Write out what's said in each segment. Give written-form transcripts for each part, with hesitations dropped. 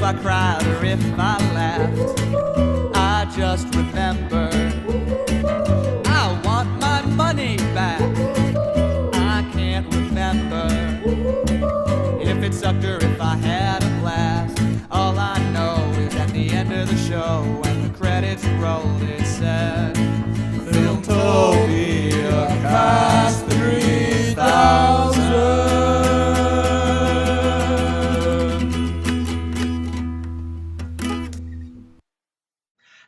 I cried or if I laughed. I just remember I want my money back. I can't remember if it sucked or if I had a blast. All I know is at the end of the show, when the credits rolled, it said FilmtopiaCast 3000.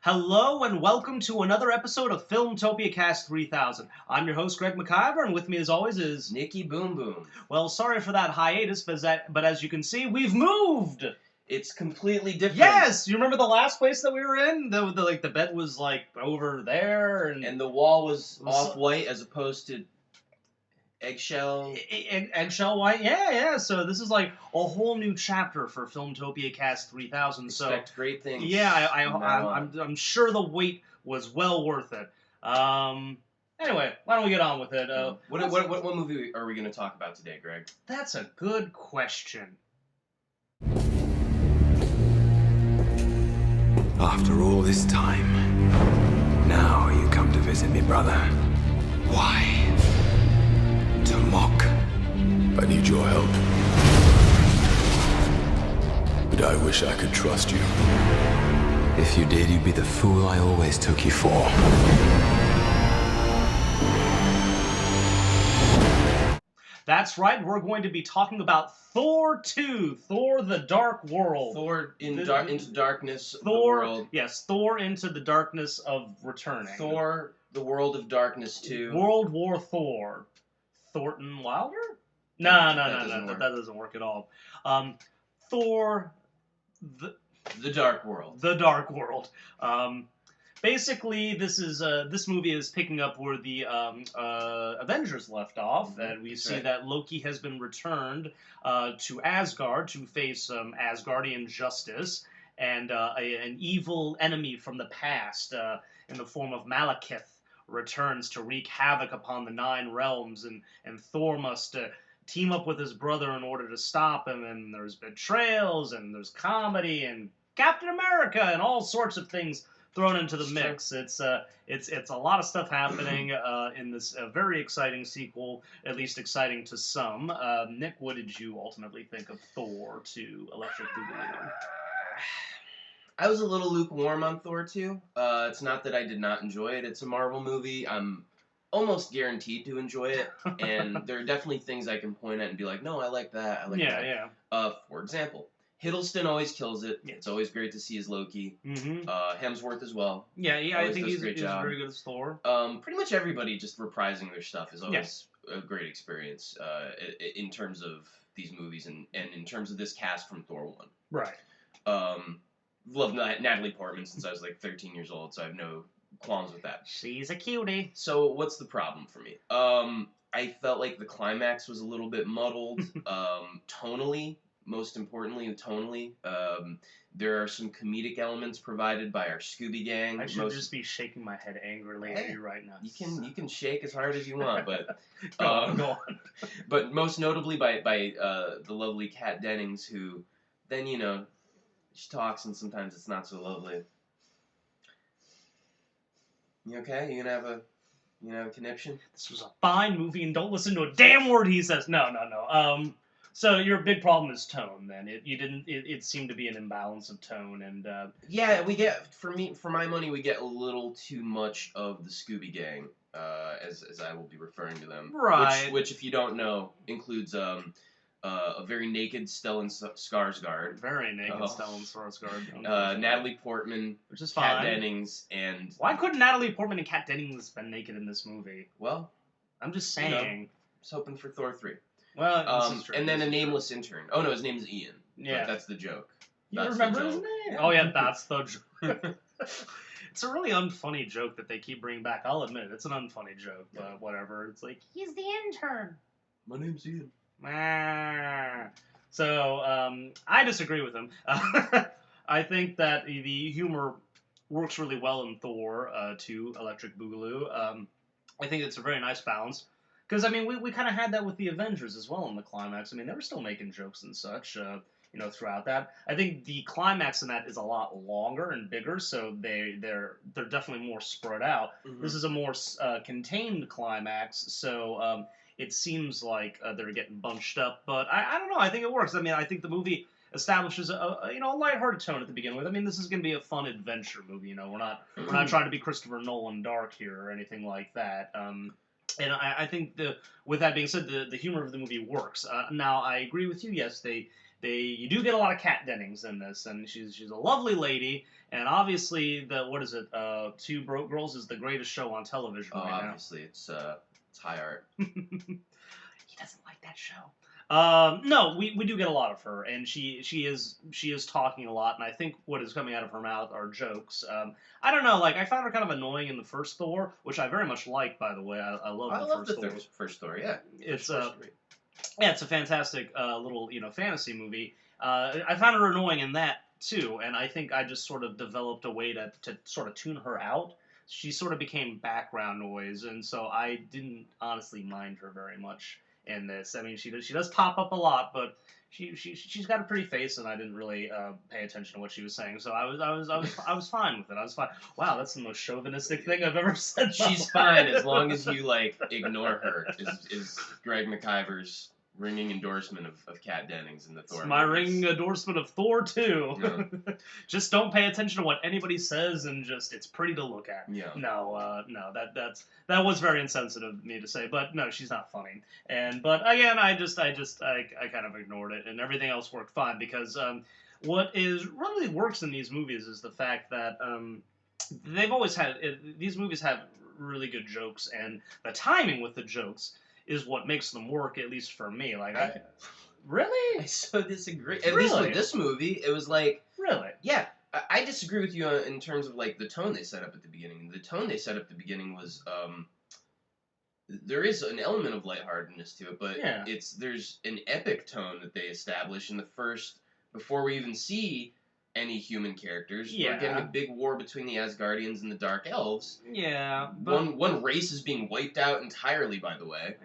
Hello and welcome to another episode of FilmtopiaCast 3000. I'm your host, Greg McIver, and with me as always is Nicky Boom Boom. Well, sorry for that hiatus, but as you can see, we've moved! It's completely different. Yes! You remember the last place that we were in? The bed was, like, over there, and the wall was off-white as opposed to eggshell. Eggshell white? Yeah. So this is, like, a whole new chapter for FilmtopiaCast 3000. Expect great things. Yeah, I'm sure the wait was well worth it. Anyway, why don't we get on with it? What movie are we going to talk about today, Greg? That's a good question. After all this time, now you come to visit me, brother. Why? To mock. I need your help. But I wish I could trust you. If you did, you'd be the fool I always took you for. That's right, we're going to be talking about Thor 2, Thor the Dark World. Thor into darkness of the Thor, world. yes, Thor into the darkness of returning. Thor, the World of Darkness 2. World War Thor. Thornton Wilder? No, that doesn't work at all. Thor, the Dark World. The Dark World. Basically, this movie is picking up where the Avengers left off, and we see that Loki has been returned to Asgard to face Asgardian justice, and an evil enemy from the past in the form of Malekith returns to wreak havoc upon the 9 realms, and Thor must team up with his brother in order to stop him, and there's betrayals, and there's comedy, and Captain America, and all sorts of things thrown into the mix. It's a lot of stuff happening in this very exciting sequel, at least exciting to some. Nick, what did you ultimately think of Thor 2 Electric Boogaloo? I was a little lukewarm on Thor 2. It's not that I did not enjoy it. It's a Marvel movie. I'm almost guaranteed to enjoy it, and there are definitely things I can point at and be like, no, I like that. I like that. Yeah. For example, Hiddleston always kills it. It's always great to see his Loki. Mm-hmm. Hemsworth as well. Yeah, I think he's very good as Thor. Pretty much everybody just reprising their stuff is always a great experience in terms of these movies and in terms of this cast from Thor 1. Right. Love Natalie Portman since I was like 13 years old, so I have no qualms with that. She's a cutie. So what's the problem for me? I felt like the climax was a little bit muddled. Tonally, most importantly, there are some comedic elements provided by our Scooby Gang. I should just be shaking my head angrily at you right now. You can shake as hard as you want, but go on. But most notably by the lovely Kat Dennings, who then she talks and sometimes it's not so lovely. You okay? You gonna have a conniption? This was a fine movie, and don't listen to a damn word he says. No. So your big problem is tone. Then it seemed to be an imbalance of tone, and yeah, we get for my money, we get a little too much of the Scooby Gang, as I will be referring to them. Right. Which if you don't know, includes a very naked Stellan Skarsgård. Very naked Stellan Skarsgård. Natalie Portman, which is Kat fine. Dennings, and why couldn't Natalie Portman and Kat Dennings been naked in this movie? Well, I'm just saying. I was hoping for Thor 3. Well, this is true. And then a nameless intern. Oh no, his name is Ian. Yeah, but that's the joke. You remember his name? Oh yeah, that's the joke. It's a really unfunny joke that they keep bringing back. I'll admit it. It's an unfunny joke, but whatever. It's like, he's the intern. My name's Ian. So, I disagree with him. I think that the humor works really well in Thor 2 Electric Boogaloo. I think it's a very nice balance. Because, I mean, we kind of had that with the Avengers as well in the climax. I mean, they were still making jokes and such. throughout that. I think the climax in that is a lot longer and bigger, so they're definitely more spread out. Mhm. This is a more contained climax, so it seems like they're getting bunched up. But I don't know. I think it works. I mean, I think the movie establishes a lighthearted tone at the beginning with. I mean, this is going to be a fun adventure movie. We're not trying to be Christopher Nolan dark here or anything like that. And I think with that being said, the humor of the movie works. Now I agree with you. Yes, you do get a lot of Kat Dennings in this, and she's a lovely lady. And obviously, what is it? Two Broke Girls is the greatest show on television right now. Obviously, it's high art. He doesn't like that show. No, we do get a lot of her, and she is talking a lot, and I think what is coming out of her mouth are jokes. I don't know, like I found her kind of annoying in the first Thor, which I very much liked, by the way. I love the first Thor. Yeah, it's it's a fantastic little fantasy movie. I found her annoying in that too, and I think I just sort of developed a way to sort of tune her out. She sort of became background noise, and so I didn't honestly mind her very much in this. I mean, she does pop up a lot, but she's got a pretty face, and I didn't really pay attention to what she was saying. So I was fine with it. I was fine. Wow, that's the most chauvinistic thing I've ever said. She's fine as long as you ignore her. Is Greg McIver's ringing endorsement of Kat Dennings in the Thor. It's my ringing endorsement of Thor too. Yeah. Just don't pay attention to what anybody says, and it's pretty to look at. Yeah. No, that was very insensitive of me to say, but no, she's not funny. But again, I kind of ignored it, and everything else worked fine because what really works in these movies is the fact that they've always had these movies have really good jokes, and the timing with the jokes is what makes them work, at least for me. Really? I so disagree. At Really? least with this movie, it was like, Really? yeah, I disagree with you in terms of the tone they set up at the beginning. The tone they set up at the beginning was, there is an element of lightheartedness to it, but Yeah. there's an epic tone that they establish in the first, before we even see any human characters. Yeah. We're getting a big war between the Asgardians and the Dark Elves. Yeah. But, One race is being wiped out entirely, by the way.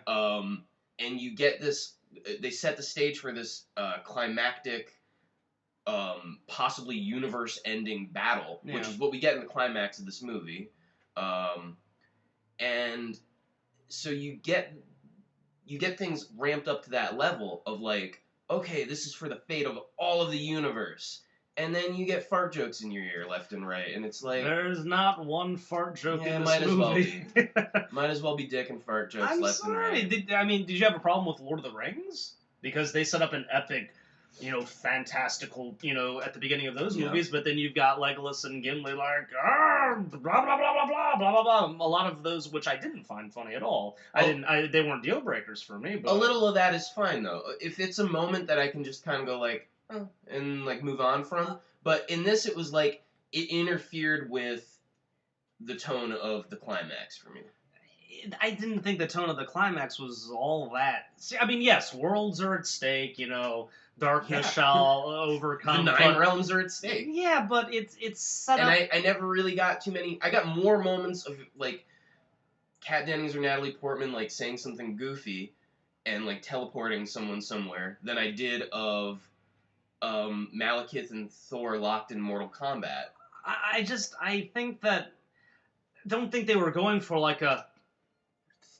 And you get this. They set the stage for this climactic, possibly universe-ending battle, which Yeah. is what we get in the climax of this movie. And so you get things ramped up to that level of okay, this is for the fate of all of the universe. And then you get fart jokes in your ear left and right, and it's like... There's not one fart joke Yeah, in this might as well movie. Might as well be dick and fart jokes I'm left and sorry. right. Did you have a problem with Lord of the Rings? Because they set up an epic, fantastical, at the beginning of those Yeah. movies, but then you've got Legolas and Gimli blah, blah, blah, blah, blah, blah, blah, blah. A lot of those, which I didn't find funny at all. They weren't deal breakers for me, but... A little of that is fine, though. If it's a moment that I can just kind of go and move on from. But in this, it was it interfered with the tone of the climax for me. I didn't think the tone of the climax was all that. See, I mean, yes, worlds are at stake, darkness Yeah. shall overcome. The Nine Realms are at stake. Yeah, but it's set And up... I never really got too many... I got more moments of, Kat Dennings or Natalie Portman, saying something goofy and, teleporting someone somewhere than I did of Malekith and Thor locked in Mortal Kombat. I think that... don't think they were going for, a...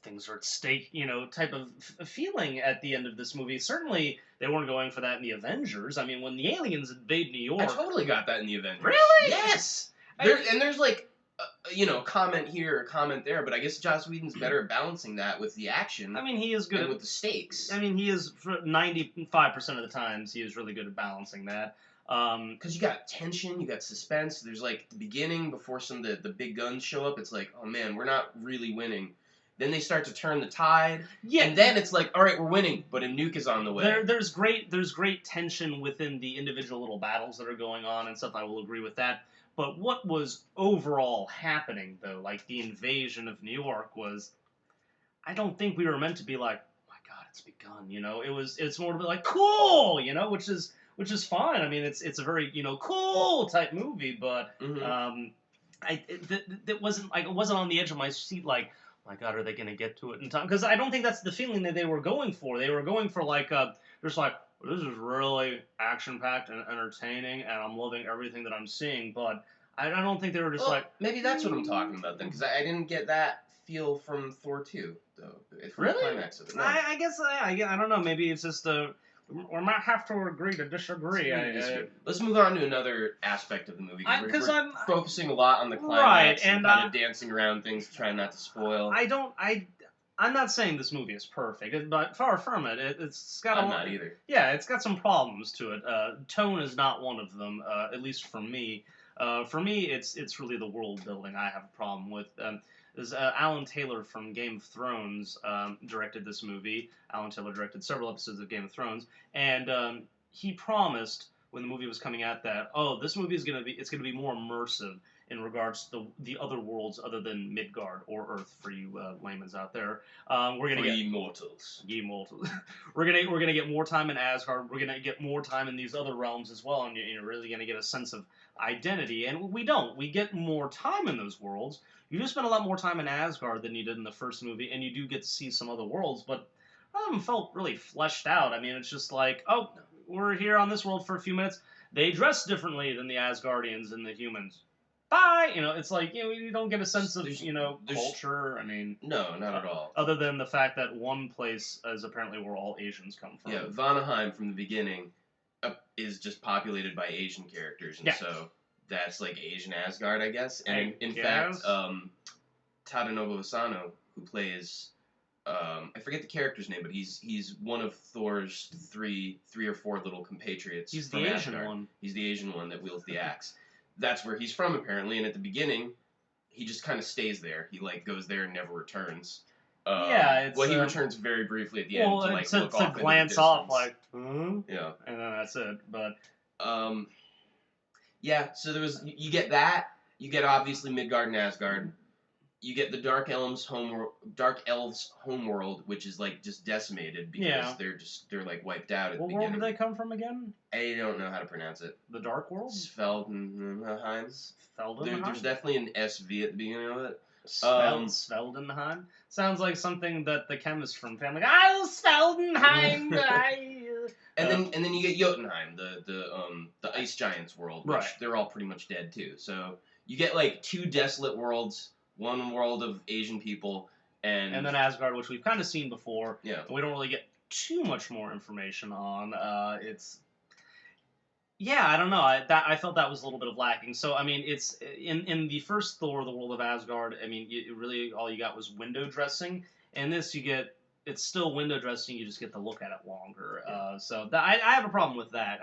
things are at stake, type of feeling at the end of this movie. Certainly, they weren't going for that in the Avengers. I mean, when the aliens invade New York... I totally got that in the Avengers. Really? Yes! There's a comment here, a comment there, but I guess Joss Whedon's better at balancing that with the action. I mean, he is good and at... with the stakes. I mean, he is, for 95% of the times, he is really good at balancing that. Because you got tension, you got suspense. There's, the beginning, before some of the big guns show up, it's oh man, we're not really winning. Then they start to turn the tide, Yeah, and then it's all right, we're winning, but a nuke is on the way. There's great tension within the individual little battles that are going on and stuff. I will agree with that. But what was overall happening, though, the invasion of New York, was, I don't think we were meant to be oh my God, it's begun. It's more to be cool, which is fine. I mean, it's a very cool type movie, but Mhm. it wasn't it wasn't on the edge of my seat my God, are they going to get to it in time? Because I don't think that's the feeling that they were going for. They were going for there's this is really action-packed and entertaining, and I'm loving everything that I'm seeing, but I don't think they were just like... Maybe that's what I'm talking about then, because I didn't get that feel from Thor 2, though. From Really? The climax of it. No. I guess, I don't know, maybe it's just we might have to agree to disagree. Let's move on to another aspect of the movie. Because we're I'm focusing a lot on the climax right, and kind of dancing around things, trying not to spoil. I'm not saying this movie is perfect, but far from it. It's got I'm not either. Yeah, it's got some problems to it. Tone is not one of them, at least for me. For me, it's really the world building I have a problem with. Alan Taylor from Game of Thrones directed this movie. Alan Taylor directed several episodes of Game of Thrones, and he promised when the movie was coming out that this movie is gonna be more immersive in regards to the other worlds other than Midgard or Earth for you laymen's out there. We're gonna get immortals. we're gonna get more time in Asgard. We're gonna get more time in these other realms as well, and you're really gonna get a sense of identity. And we don't. We get more time in those worlds. You do spend a lot more time in Asgard than you did in the first movie, and you do get to see some other worlds, but none of them felt really fleshed out. I mean, it's just like, we're here on this world for a few minutes. They dress differently than the Asgardians and the humans. Bye! It's like, you don't get a sense of, culture. I mean... No, not at all. Other than the fact that one place is apparently where all Asians come from. Yeah, Vanaheim from the beginning is just populated by Asian characters, and so that's like Asian Asgard, I guess. And in fact, Tadanobu Asano, who plays... I forget the character's name, but he's one of Thor's three or four little compatriots. He's from the Asgard. Asian one. He's the Asian one that wields the axe. That's where he's from, apparently, and at the beginning, he just kind of stays there. He, goes there and never returns. He returns very briefly at the end to look off glance off, Yeah. And then that's it, but... so there was... You get that. You get, obviously, Midgard and Asgard. You get the Dark Elves' homeworld, which is just decimated because they're wiped out at the beginning. What world do they come from again? I don't know how to pronounce it. The Dark World? Sveldenheim. There's definitely an SV at the beginning of it. Sveldenheim? Sounds like something that the chemist from Family Guy. Oh, Sveldenheim! And then you get Jotunheim, the ice giants world, which they're all pretty much dead too. So you get two desolate worlds. One world of Asian people, and then Asgard, which we've kind of seen before. Yeah. But we don't really get too much more information on. I don't know. I felt that was a little bit of lacking. So I mean, it's in the first Thor, the World of Asgard. I mean, really all you got was window dressing, and this it's still window dressing. You just get to look at it longer. So I have a problem with that.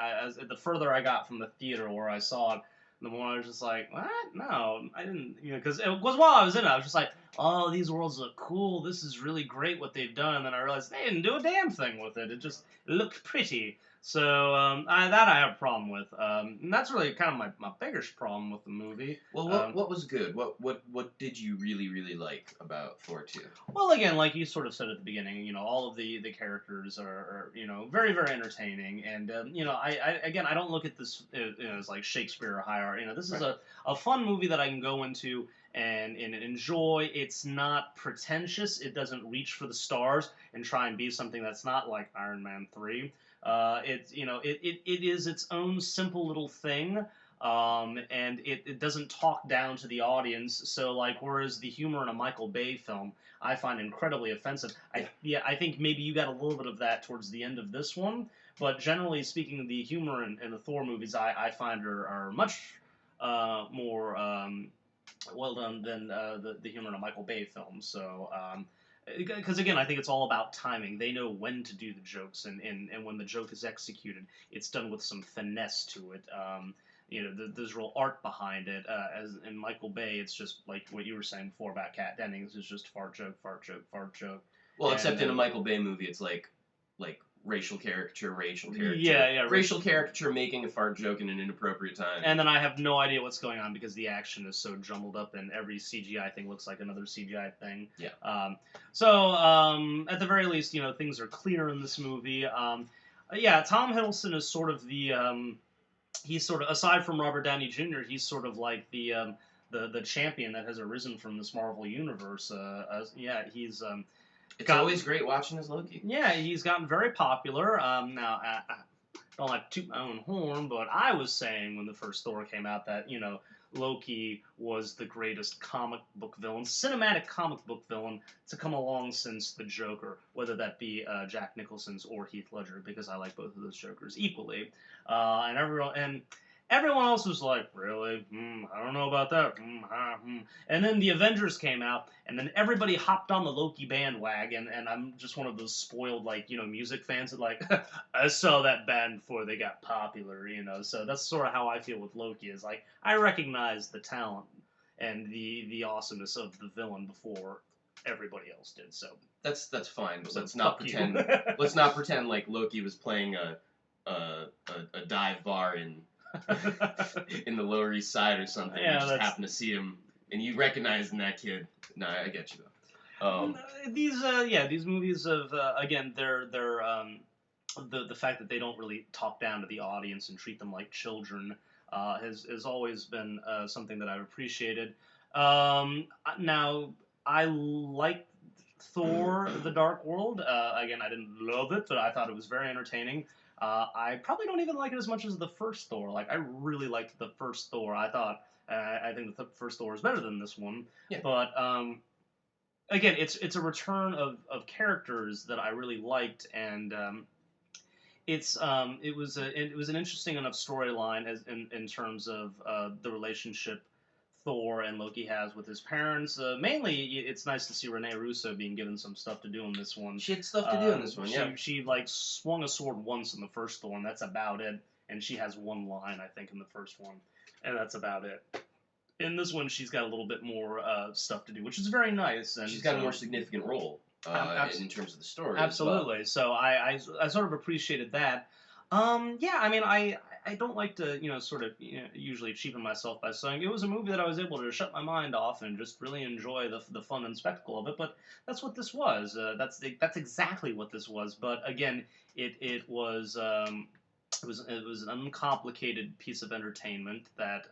The further I got from the theater where I saw it, the more I was just like, what? No, I didn't, because it was while I was in it, I was just like, oh, these worlds look cool, this is really great what they've done, and then I realized they didn't do a damn thing with it, it looked pretty. So, I have a problem with, and that's really kind of my biggest problem with the movie. Well, what was good? What did you really, really like about Thor 2? Well, again, like you sort of said at the beginning, all of the characters are very, very entertaining, and, I don't look at this as like Shakespeare or high art, this is a fun movie that I can go into and enjoy. It's not pretentious, it doesn't reach for the stars and try and be something that's not like Iron Man 3. It is its own simple little thing, and it doesn't talk down to the audience. So whereas the humor in a Michael Bay film I find incredibly offensive. I think maybe you got a little bit of that towards the end of this one, but generally speaking, the humor in the Thor movies I find are much more well done than the humor in a Michael Bay film. So. Because again, I think it's all about timing. They know when to do the jokes, and when the joke is executed, it's done with some finesse to it. There's real art behind it. As in Michael Bay, it's just like what you were saying before about Kat Dennings. It's just fart joke, fart joke, fart joke. Well, except in a Michael Bay movie, it's like racial caricature. Yeah. Racial caricature making a fart joke in an inappropriate time. And then I have no idea what's going on because the action is so jumbled up and every CGI thing looks like another CGI thing. Yeah. At the very least, things are clear in this movie. Tom Hiddleston is sort of he's sort of, aside from Robert Downey Jr., he's sort of like the champion that has arisen from this Marvel universe. It's always great watching as Loki. Yeah, he's gotten very popular. Now, I don't like to toot my own horn, but I was saying when the first Thor came out that, Loki was the greatest comic book villain, cinematic comic book villain to come along since the Joker, whether that be Jack Nicholson's or Heath Ledger, because I like both of those Jokers equally. And everyone else was like, really? I don't know about that. And then the Avengers came out, and then everybody hopped on the Loki bandwagon, and I'm just one of those spoiled, music fans that, I saw that band before they got popular, So that's sort of how I feel with Loki, is, I recognize the talent and the awesomeness of the villain before everybody else did, so. That's fine, but So let's not fuck you. pretend, let's not pretend like Loki was playing a dive bar in the Lower East Side or something. Yeah, You just happen to see him, and you recognize in that kid. No, I get you though. These movies of again, they're the fact that they don't really talk down to the audience and treat them like children has always been something that I've appreciated. Now I like Thor: The Dark World. Again, I didn't love it, but I thought it was very entertaining. I probably don't even like it as much as the first Thor. I really liked the first Thor. I think the first Thor is better than this one. Yeah. But again, it's a return of characters that I really liked, and it was an interesting enough storyline as in terms of the relationship Thor and Loki has with his parents. Mainly, it's nice to see Renee Russo being given some stuff to do in this one. She had stuff to do in this one, yeah. She swung a sword once in the first Thor, and that's about it. And she has one line, I think, in the first one, and that's about it. In this one, she's got a little bit more stuff to do, which is very nice. And she's got a more significant role in terms of the story. Absolutely. As well. So I sort of appreciated that. I don't like to, usually cheapen myself by saying it was a movie that I was able to shut my mind off and just really enjoy the fun and spectacle of it. But that's what this was. That's exactly what this was. But again, it was an uncomplicated piece of entertainment that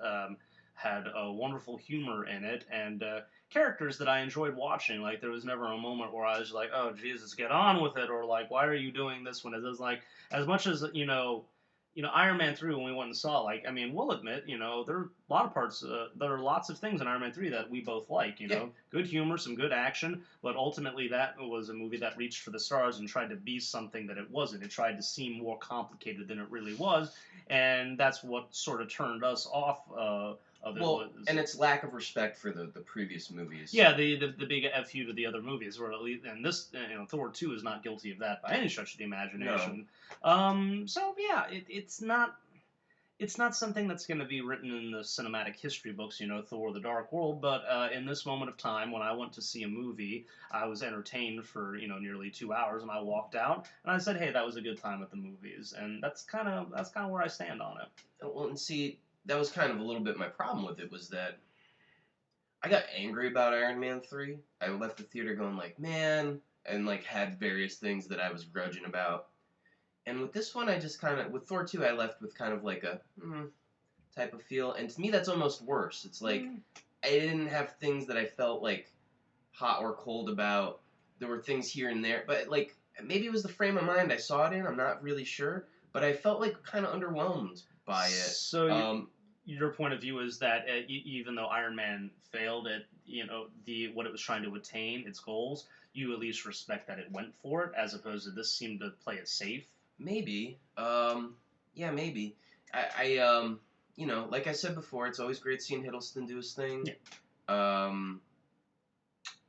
had a wonderful humor in it and characters that I enjoyed watching. Like, there was never a moment where I was like, oh, Jesus, get on with it, or like, why are you doing this when it is like, as much as, Iron Man 3 when we went and saw, we'll admit, there are a lot of parts, there are lots of things in Iron Man 3 that we both like, good humor, some good action, but ultimately that was a movie that reached for the stars and tried to be something that it wasn't. It tried to seem more complicated than it really was, and that's what sort of turned us off of it. Well, and its lack of respect for the previous movies. Yeah, the big FU to the other movies, or at least, and this, Thor 2 is not guilty of that by any stretch of the imagination. No. So yeah, it's not something that's going to be written in the cinematic history books, Thor: The Dark World. But in this moment of time, when I went to see a movie, I was entertained for nearly 2 hours, and I walked out and I said, hey, that was a good time at the movies, and that's kind of where I stand on it. Well, and see, that was kind of a little bit my problem with it, was that I got angry about Iron Man 3. I left the theater going like, man, and had various things that I was grudging about. And with this one, I just with Thor 2, I left with kind of like a type of feel. And to me, that's almost worse. It's like, I didn't have things that I felt hot or cold about. There were things here and there, but maybe it was the frame of mind I saw it in. I'm not really sure, but I felt kind of underwhelmed by it. So your point of view is that even though Iron Man failed at what it was trying to attain, its goals, you at least respect that it went for it, as opposed to this seemed to play it safe. Maybe. Yeah, maybe. I like I said before, it's always great seeing Hiddleston do his thing. Yeah.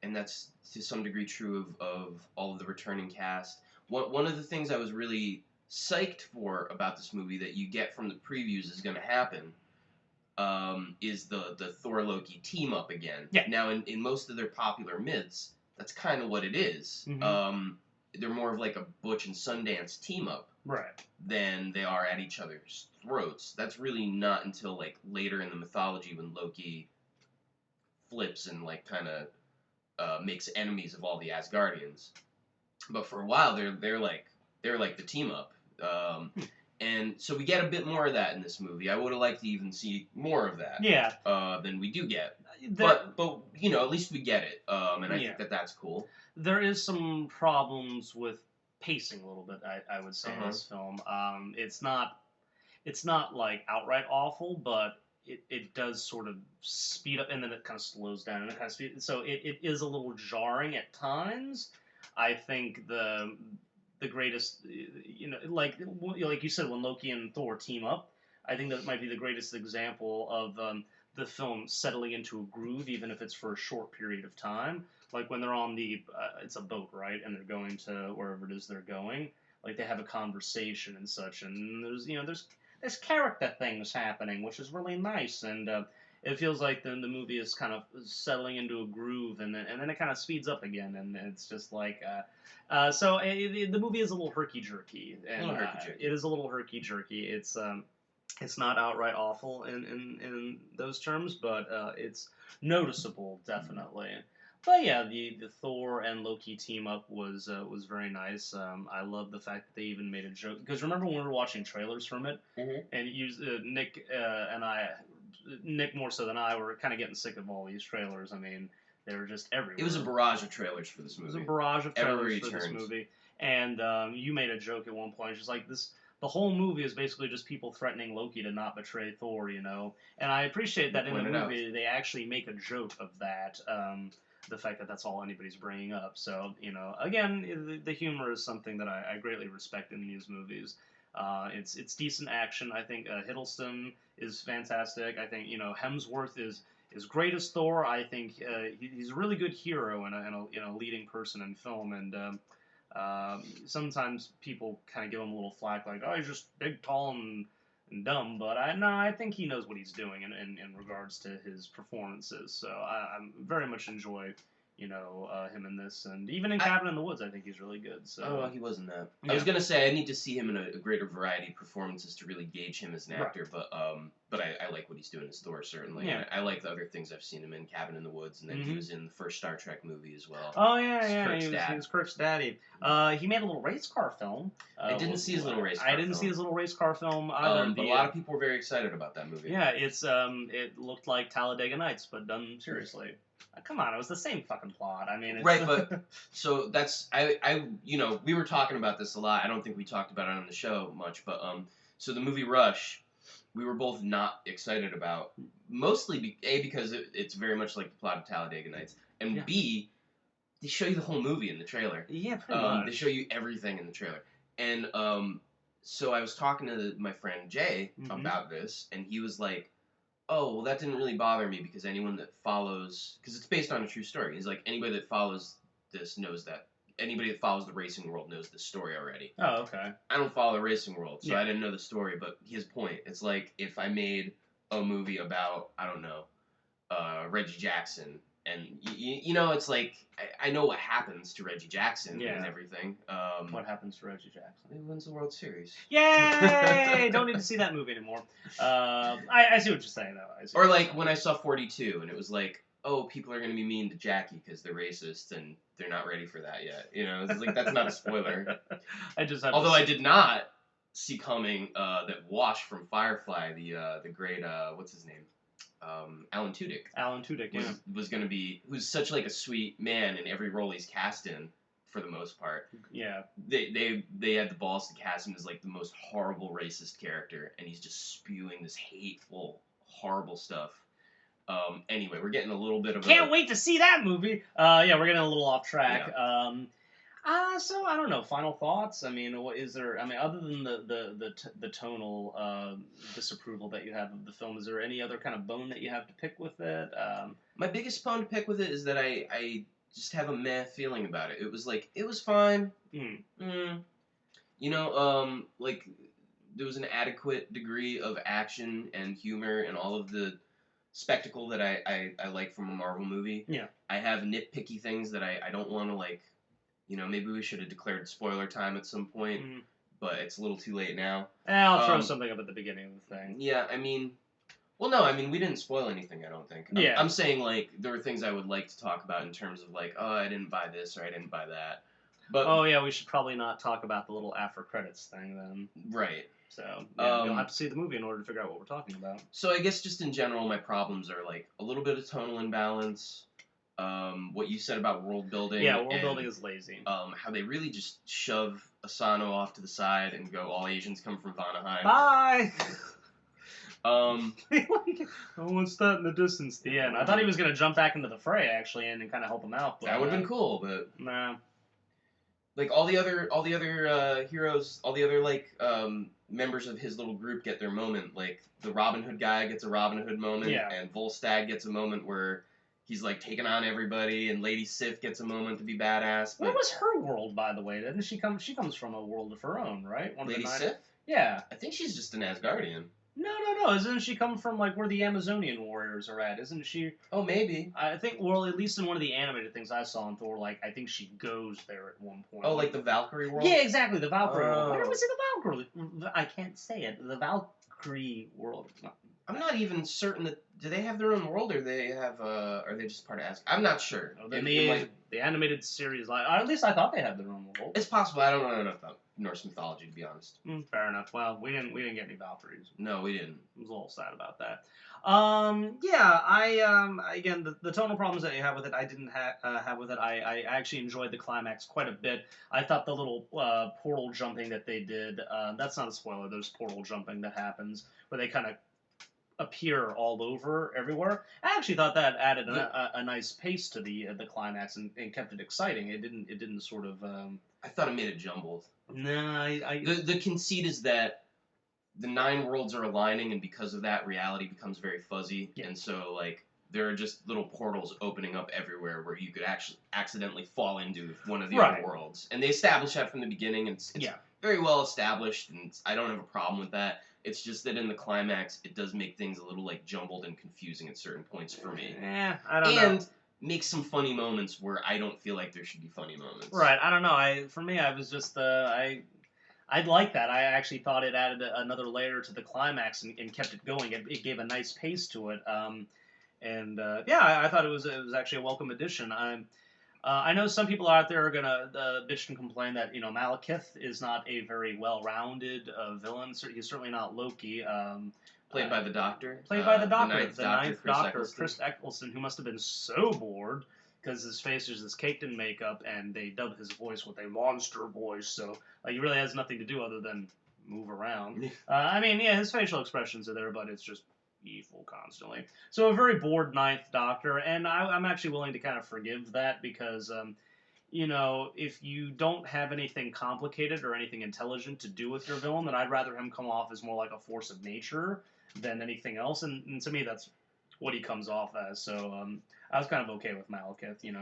And that's to some degree true of all of the returning cast. One of the things I was really psyched for about this movie that you get from the previews is going to happen is the Thor Loki team up again. Yeah. Now, in most of their popular myths, that's kind of what it is. Mm-hmm. They're more of a Butch and Sundance team up, right, than they are at each other's throats. That's really not until later in the mythology when Loki flips and makes enemies of all the Asgardians. But for a while, they're like the team up. And so we get a bit more of that in this movie. I would have liked to even see more of that. Yeah. Than we do get. But at least we get it. And I Yeah. think that's cool. There is some problems with pacing a little bit. I would say in Uh-huh. this film. It's not like outright awful, but it does sort of speed up and then it kind of slows down and it kind of so it is a little jarring at times. I think the greatest, like you said, when Loki and Thor team up, I think that might be the greatest example of the film settling into a groove, even if it's for a short period of time. Like when they're on it's a boat, right, and they're going to wherever it is they're going. Like they have a conversation and such, and there's character things happening, which is really nice, and it feels like the movie is kind of settling into a groove, and then it kind of speeds up again, and it's just like. The movie is a little herky-jerky, and it is a little herky-jerky. It's not outright awful in those terms, but it's noticeable, definitely. But yeah, the Thor and Loki team up was very nice. I love the fact that they even made a joke, because remember when we were watching trailers from it, and Nick and I, Nick more so than I, were kind of getting sick of all these trailers. I mean, they were just everywhere. It was a barrage of trailers for this movie. It was a barrage of trailers for this turns. movie. And you made a joke at one point, just like this. The whole movie is basically just people threatening Loki to not betray Thor, And I appreciate that in the movie they actually make a joke of that. The fact that that's all anybody's bringing up. So, again, the humor is something that I greatly respect in these movies. It's decent action. I think Hiddleston is fantastic. I think Hemsworth is great as Thor. I think he's a really good hero and a leading person in film. And sometimes people kind of give him a little flack, like, oh, he's just big, tall, and dumb. But I think he knows what he's doing in regards to his performances. So I very much enjoy him in this, and even in Cabin in the Woods, I think he's really good. So. Oh, he wasn't that. Yeah. I was gonna say I need to see him in a greater variety of performances to really gauge him as an actor, but I like what he's doing as Thor, certainly. Yeah. I like the other things I've seen him in, Cabin in the Woods, and then he was in the first Star Trek movie as well. Oh yeah, Kirk's he was Kirk's daddy. He made a little race car film. I didn't see his little race car I didn't see his little race car film either. But a lot of people were very excited about that movie. Yeah, it looked like Talladega Nights, but done seriously. Come on, it was the same fucking plot. I mean, right, but so that's we were talking about this a lot. I don't think we talked about it on the show much, but so the movie Rush, we were both not excited about, mostly because it's very much like the plot of Talladega Nights, and B, they show you the whole movie in the trailer. Yeah, pretty much. They show you everything in the trailer, and so I was talking to my friend Jay about this, and he was like, oh, well, that didn't really bother me because anyone that follows... Because it's based on a true story. He's like, anybody that follows this knows that. Anybody that follows the racing world knows the story already. Oh, okay. I don't follow the racing world, so I didn't know the story, but his point, it's like if I made a movie about, I don't know, Reggie Jackson, and, it's like, I know what happens to Reggie Jackson and everything. What happens to Reggie Jackson? He wins the World Series. Yay! Don't need to see that movie anymore. I see what you're saying, though. Or like when I saw 42, and it was like, oh, people are going to be mean to Jackie because they're racist, and they're not ready for that yet. It's like, that's not a spoiler. Although I did not see coming that Wash from Firefly, the great, what's his name? Alan Tudyk. Alan Tudyk, was going to be, who's such like a sweet man in every role he's cast in, for the most part. Yeah. They had the balls to cast him as like the most horrible racist character, and he's just spewing this hateful, horrible stuff. Anyway, we're getting a little bit of Can't wait to see that movie! We're getting a little off track. Yeah. So I don't know. Final thoughts? I mean, what is there? I mean, other than the tonal disapproval that you have of the film, is there any other kind of bone that you have to pick with it? My biggest bone to pick with it is that I just have a meh feeling about it. It was like, it was fine. Like there was an adequate degree of action and humor and all of the spectacle that I like from a Marvel movie. Yeah. I have nitpicky things that I don't want to like. Maybe we should have declared spoiler time at some point, but it's a little too late now. I'll throw something up at the beginning of the thing. Yeah, we didn't spoil anything, I don't think. I'm saying, like, there were things I would like to talk about in terms of, like, oh, I didn't buy this or I didn't buy that. But we should probably not talk about the little after credits thing then. Right. So, you'll have to see the movie in order to figure out what we're talking about. So I guess just in general, my problems are, like, a little bit of tonal imbalance, What you said about world building. Yeah, world building is lazy. How they really just shove Asano off to the side and go, all Asians come from Vanaheim. Bye! Um, Oh, what's that in the distance? The end. I thought he was going to jump back into the fray, actually, and kind of help him out. But, that would have been cool, but Nah. like all the other heroes, all the other like members of his little group get their moment. Like the Robin Hood guy gets a Robin Hood moment, Yeah. and Volstagg gets a moment where he's like taking on everybody, and Lady Sif gets a moment to be badass. What was her world, by the way? Didn't she come? She comes from a world of her own, right? One of Lady the nine... Sif? Yeah. I think she's just an Asgardian. No. Isn't she come from like where the Amazonian warriors are at? Isn't she? Oh, maybe. I think, well, at least in one of the animated things I saw in Thor, like I think she goes there at one point. Oh, like the Valkyrie world? Yeah, exactly, the Valkyrie world. Where Oh. was it the Valkyrie? I can't say it. The Valkyrie world. I'm not even certain that do they have their own world or they have are they just part of Asgard? I'm not sure. Oh, the animated series, like, or at least I thought they had their own world. It's possible. I don't know enough about Norse mythology to be honest. Fair enough. Well, we didn't get any Valkyries. No, we didn't. I was a little sad about that. Again, the tonal problems that you have with it, I didn't have with it. I actually enjoyed the climax quite a bit. I thought the little portal jumping that they did, that's not a spoiler, there's portal jumping that happens, where they kind of appear all over, everywhere. I actually thought that added a nice pace to the climax and kept it exciting. It didn't sort of... I thought it made it jumbled. Nah, The conceit is that the 9 worlds are aligning, and because of that, reality becomes very fuzzy. Yeah. And so, like, there are just little portals opening up everywhere where you could actually accidentally fall into one of the other worlds. And they establish that from the beginning, and it's very well established, and I don't have a problem with that. It's just that in the climax, it does make things a little, like, jumbled and confusing at certain points for me. I don't know. And make some funny moments where I don't feel like there should be funny moments. Right, I don't know. For me, I was just, I like that. I actually thought it added another layer to the climax and kept it going. It gave a nice pace to it. I thought it was actually a welcome addition. I know some people out there are gonna bitch and complain that Malekith is not a very well-rounded villain. He's certainly not Loki. Played by the Doctor. Played by the Doctor, the Ninth Doctor, Chris Eccleston, who must have been so bored because his face is just caked in makeup, and they dub his voice with a monster voice, so he really has nothing to do other than move around. His facial expressions are there, but it's just evil constantly. So a very bored Ninth Doctor, and I'm actually willing to kind of forgive that because, if you don't have anything complicated or anything intelligent to do with your villain, then I'd rather him come off as more like a force of nature than anything else, and to me that's what he comes off as. So I was kind of okay with Malekith. It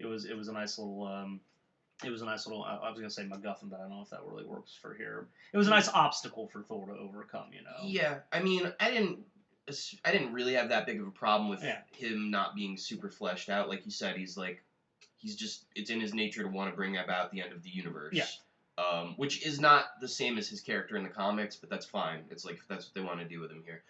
was a nice little I was gonna say MacGuffin, but I don't know if that really works for here. It was a nice obstacle for Thor to overcome. Yeah, I mean, I didn't really have that big of a problem with him not being super fleshed out. Like you said, it's in his nature to want to bring about the end of the universe. Yeah. Which is not the same as his character in the comics, but that's fine. It's like, if that's what they want to do with him here.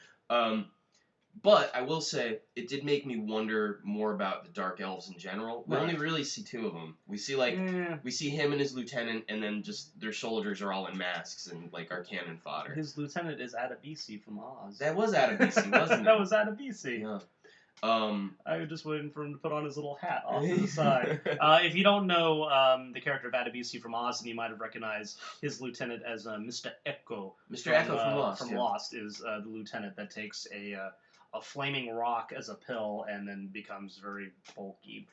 But I will say, it did make me wonder more about the Dark Elves in general. We only really see 2 of them. We see, we see him and his lieutenant, and then just their soldiers are all in masks and, are cannon fodder. His lieutenant is Adebisi from Oz. That was Adebisi, wasn't it? That was Adebisi. Yeah. I was just waiting for him to put on his little hat off to the side. If you don't know the character of Adebisi from Oz, then you might have recognized his lieutenant as Mr. Echo. Mr. Echo from Lost. From Lost is the lieutenant that takes a flaming rock as a pill and then becomes very bulky.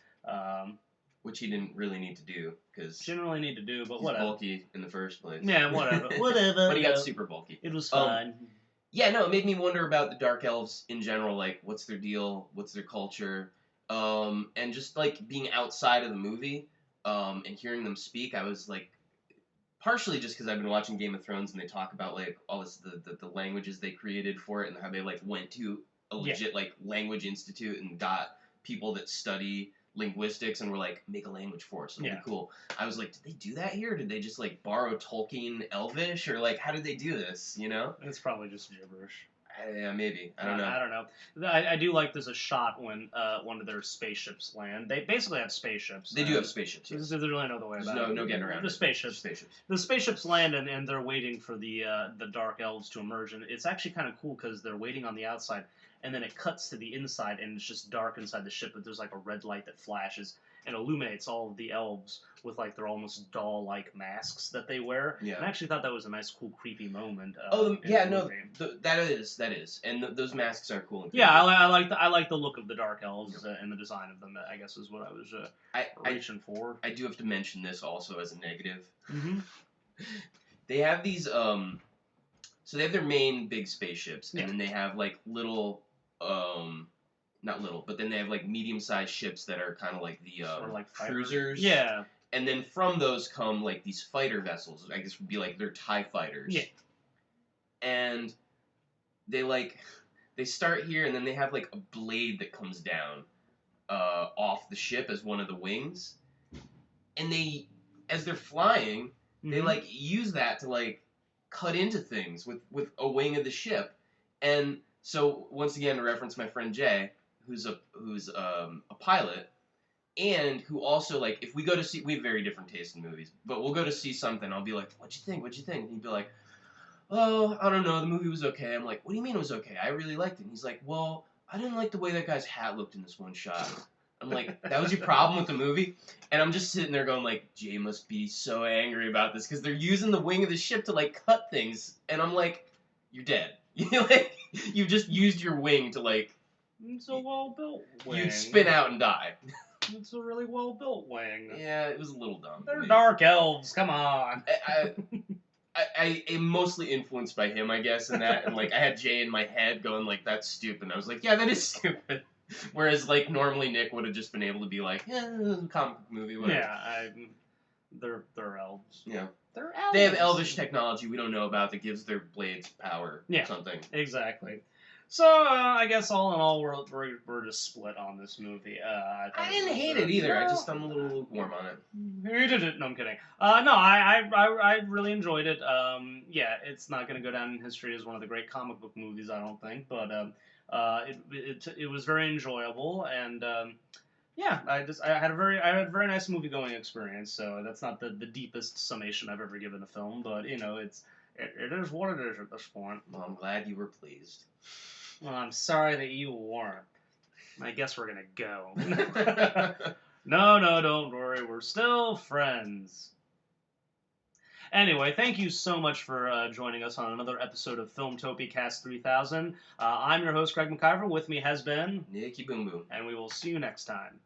Which he didn't really need to do, because didn't really need to do, but he's whatever. bulky in the first place. Yeah, whatever. Whatever. But he got super bulky. It was fun. Yeah, no, it made me wonder about the Dark Elves in general, what's their deal, what's their culture, and just, being outside of the movie, and hearing them speak, I was, partially just because I've been watching Game of Thrones, and they talk about, all this, the languages they created for it, and how they, went to a legit, language institute and got people that study linguistics and were make a language for us. It'll be cool. I was like, did they do that here? Did they just borrow Tolkien Elvish, or how did they do this? It's probably just gibberish. Yeah, maybe. I don't know. I don't know. I do like there's a shot when one of their spaceships land. They basically have spaceships. They do have spaceships. There's really no other way about it. No getting around. The spaceships. The spaceships land and they're waiting for the Dark Elves to emerge, and it's actually kind of cool because they're waiting on the outside. and then it cuts to the inside, and it's just dark inside the ship, but there's like a red light that flashes and illuminates all of the elves with like their almost doll-like masks that they wear. Yeah. And I actually thought that was a nice, cool, creepy moment. That is, and those masks are cool. And yeah, I like the look of the dark elves and the design of them. I guess is what I was reaching for. I do have to mention this also as a negative. Mm-hmm. They have these so they have their main big spaceships, and Yeah. then they have like little not little, but then they have like medium-sized ships that are kind of like the Sort of like fighter- cruisers. Yeah. And then from those come like these fighter vessels. I guess would be like they're TIE fighters. Yeah. And they start here, and then they have like a blade that comes down off the ship as one of the wings. And they, as they're flying, they Mhm. like use that to like cut into things with a wing of the ship. And so once again, to reference my friend Jay, who's a pilot, and who also like if we go to see, we have very different tastes in movies, but we'll go to see something. I'll be like, "What'd you think? What'd you think?" And he'd be like, "Oh, I don't know. The movie was okay." I'm like, "What do you mean it was okay? I really liked it." And he's like, "Well, I didn't like the way that guy's hat looked in this one shot." I'm like, "That was your problem with the movie?" And I'm just sitting there going like, Jay must be so angry about this because they're using the wing of the ship to like cut things, and I'm like, "You're dead. You just used your wing to like." It's a well-built wing. You'd spin out and die. It's a really well-built wing. Yeah, it was a little dumb. They're dark elves, come on. I am mostly influenced by him, I guess, in that. And, like, I had Jay in my head going, like, that's stupid. And I was like, yeah, that is stupid. Whereas, like, normally Nick would have just been able to be like, yeah, comic book movie, whatever. Yeah, they're elves. Yeah. They're elves. They have elvish technology we don't know about that gives their blades power Yeah. or something. Exactly. So, I guess all in all, we're just split on this movie. I didn't hate it either. I'm a little lukewarm on it. Hated it. No, I'm kidding. No, I really enjoyed it. Yeah, it's not going to go down in history as one of the great comic book movies, I don't think, but it was very enjoyable, and yeah, I had a very nice movie going experience. So that's not the deepest summation I've ever given a film, but you know, it is what it is at this point. Well, I'm glad you were pleased. Well, I'm sorry that you weren't. I guess we're gonna go. No, don't worry. We're still friends. Anyway, thank you so much for joining us on another episode of FilmtopiaCast 3000. I'm your host, Greg McIver. With me has been... Nicky Boom Boom. And we will see you next time.